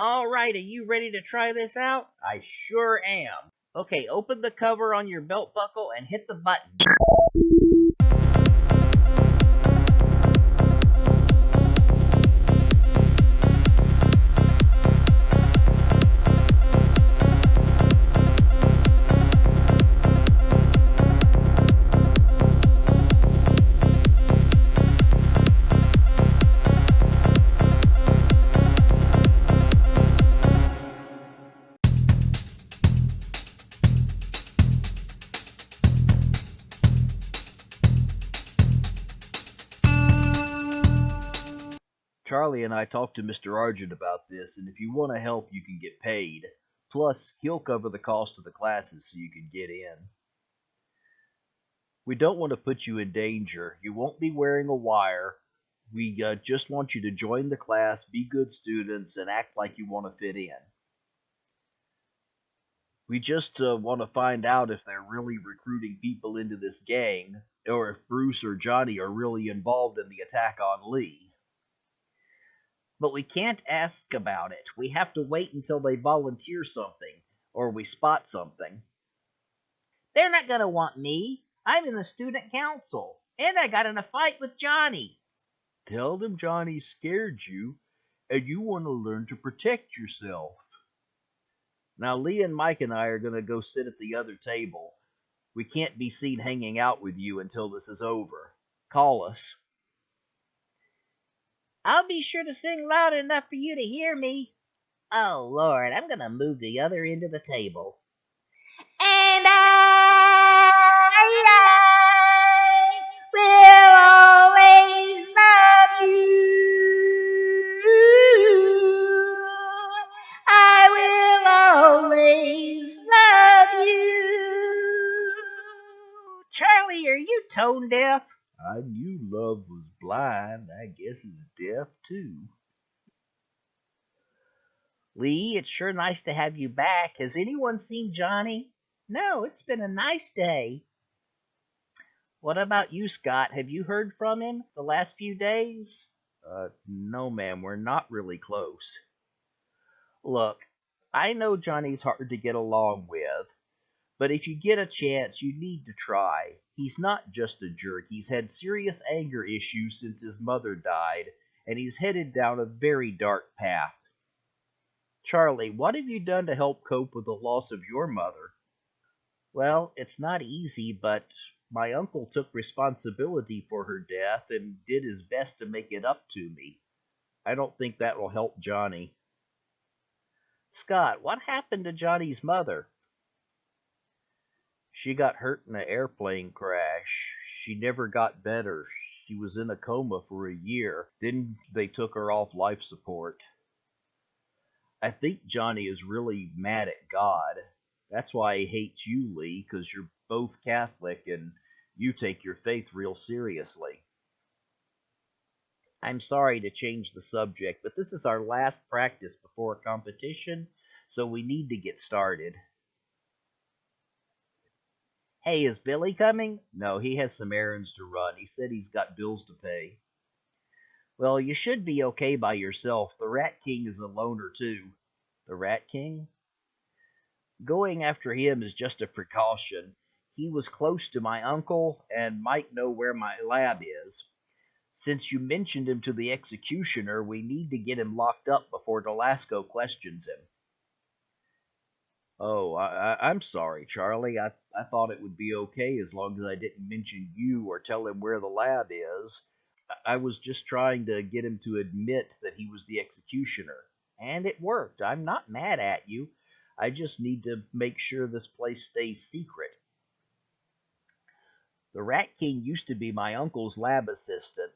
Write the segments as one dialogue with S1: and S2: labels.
S1: Alright, are you ready to try this out? I sure am. Okay, open the cover on your belt buckle and hit the button. Charlie and I talked to Mr. Argent about this, and if you want to help, you can get paid. Plus, he'll cover the cost of the classes so you can get in. We don't want to put you in danger. You won't be wearing a wire. We just want you to join the class, be good students, and act like you want to fit in. We just want to find out if they're really recruiting people into this gang, or if Bruce or Johnny are really involved in the attack on Lee. But we can't ask about it. We have to wait until they volunteer something, or we spot something. They're not going to want me. I'm in the student council, and I got in a fight with Johnny. Tell them Johnny scared you, and you want to learn to protect yourself. Now, Lee and Mike and I are going to go sit at the other table. We can't be seen hanging out with you until this is over. Call us. I'll be sure to sing loud enough for you to hear me. Oh, Lord, I'm going to move the other end of the table. And I will always love you. I will always love you. Charlie, are you tone deaf? I knew love was blind. I guess it's deaf, too. Lee, it's sure nice to have you back. Has anyone seen Johnny? No, it's been a nice day. What about you, Scott? Have you heard from him the last few days? No, ma'am. We're not really close. Look, I know Johnny's hard to get along with, but if you get a chance, you need to try. He's not just a jerk. He's had serious anger issues since his mother died, and he's headed down a very dark path. Charlie, what have you done to help cope with the loss of your mother? Well, it's not easy, but my uncle took responsibility for her death and did his best to make it up to me. I don't think that will help Johnny. Scott, what happened to Johnny's mother? She got hurt in an airplane crash. She never got better. She was in a coma for a year. Then they took her off life support. I think Johnny is really mad at God. That's why he hates you, Lee, because you're both Catholic and you take your faith real seriously. I'm sorry to change the subject, but this is our last practice before a competition, so we need to get started. Hey, is Billy coming? No, he has some errands to run. He said he's got bills to pay. Well, you should be okay by yourself. The Rat King is a loner, too. The Rat King? Going after him is just a precaution. He was close to my uncle and might know where my lab is. Since you mentioned him to the executioner, we need to get him locked up before Delasco questions him. Oh, I'm sorry, Charlie. I thought it would be okay as long as I didn't mention you or tell him where the lab is. I was just trying to get him to admit that he was the executioner. And it worked. I'm not mad at you. I just need to make sure this place stays secret. The Rat King used to be my uncle's lab assistant,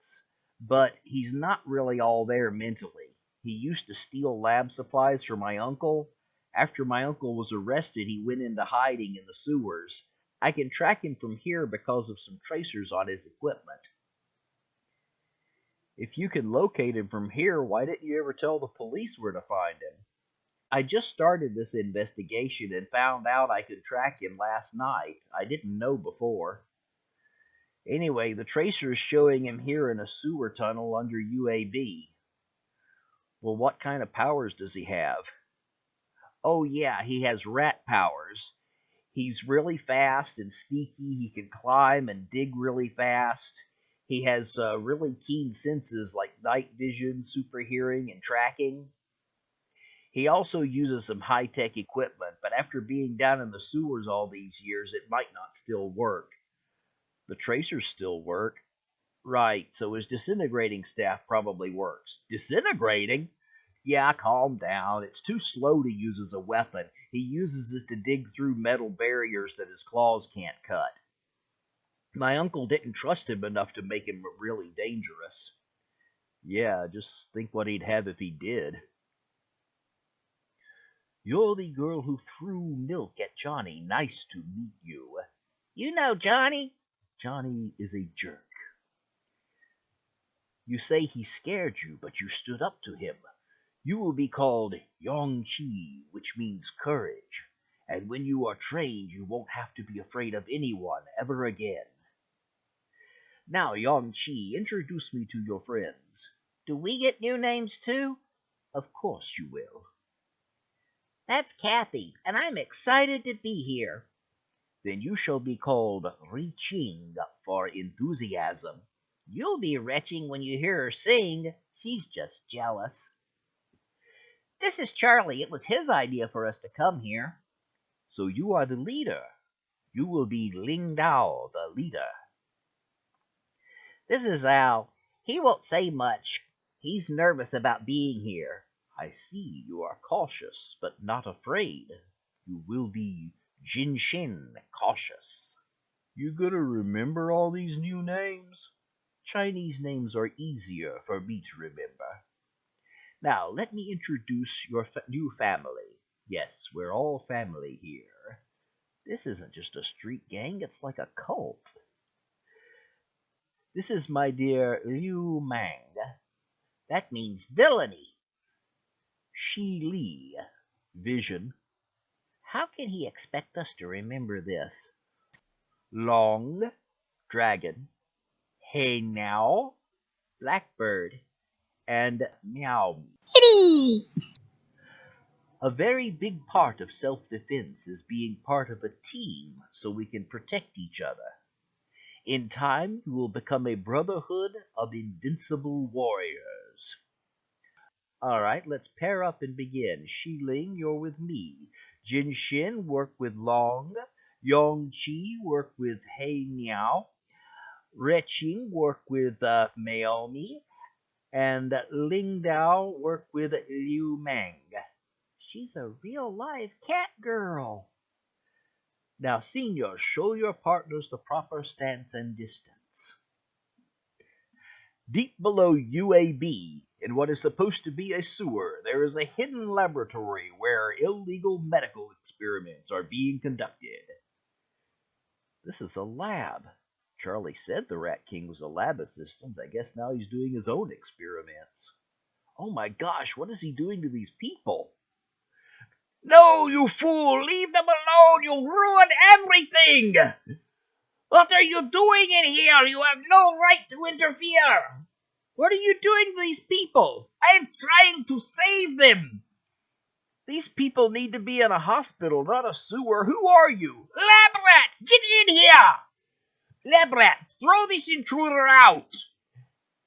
S1: but he's not really all there mentally. He used to steal lab supplies from my uncle. After my uncle was arrested, he went into hiding in the sewers. I can track him from here because of some tracers on his equipment. If you can locate him from here, why didn't you ever tell the police where to find him? I just started this investigation and found out I could track him last night. I didn't know before. Anyway, the tracer is showing him here in a sewer tunnel under UAB. Well, what kind of powers does he have? Oh, yeah, he has rat powers. He's really fast and sneaky. He can climb and dig really fast. He has really keen senses like night vision, super hearing, and tracking. He also uses some high tech equipment, but after being down in the sewers all these years, it might not still work. The tracers still work. Right, so his disintegrating staff probably works. Disintegrating? Yeah, calm down. It's too slow to use as a weapon. He uses it to dig through metal barriers that his claws can't cut. My uncle didn't trust him enough to make him really dangerous. Yeah, just think what he'd have if he did. You're the girl who threw milk at Johnny. Nice to meet you. You know Johnny? Johnny is a jerk. You say he scared you, but you stood up to him. You will be called Yong-Chi, which means courage. And when you are trained, you won't have to be afraid of anyone ever again. Now, Yong-Chi, introduce me to your friends. Do we get new names too? Of course you will. That's Kathy, and I'm excited to be here. Then you shall be called Ri-Ching for enthusiasm. You'll be retching when you hear her sing. She's just jealous. This is Charlie. It was his idea for us to come here. So you are the leader. You will be Ling Dao, the leader. This is Al. He won't say much. He's nervous about being here. I see you are cautious, but not afraid. You will be Jin Shin, cautious. You gonna remember all these new names? Chinese names are easier for me to remember. Now, let me introduce your new family. Yes, we're all family here. This isn't just a street gang, it's like a cult. This is my dear Liu Mang. That means villainy. Shi Li, vision. How can he expect us to remember this? Long, dragon. Hey now, blackbird. And meow. Kitty! A very big part of self-defense is being part of a team so we can protect each other. In time, you will become a brotherhood of invincible warriors. All right, let's pair up and begin. Shi Ling, you're with me. Jin Shin, work with Long. Yong Chi, work with Hei Miao. Reching, work with Maomi. And Ling Dao, work with Liu Mang. She's a real live cat girl. Now, seniors, show your partners the proper stance and distance. Deep below UAB, in what is supposed to be a sewer, there is a hidden laboratory where illegal medical experiments are being conducted. This is a lab. Charlie said the Rat King was a lab assistant. I guess now he's doing his own experiments. Oh my gosh, what is he doing to these people? No, you fool! Leave them alone! You'll ruin everything! What are you doing in here? You have no right to interfere! What are you doing to these people? I'm trying to save them! These people need to be in a hospital, not a sewer. Who are you? Lab rat! Get in here! Lab rat, throw this intruder out!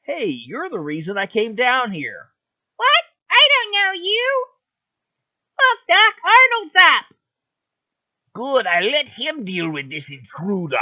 S1: Hey, you're the reason I came down here. What? I don't know you! Look, Doc, Arnold's up! Good, I let him deal with this intruder.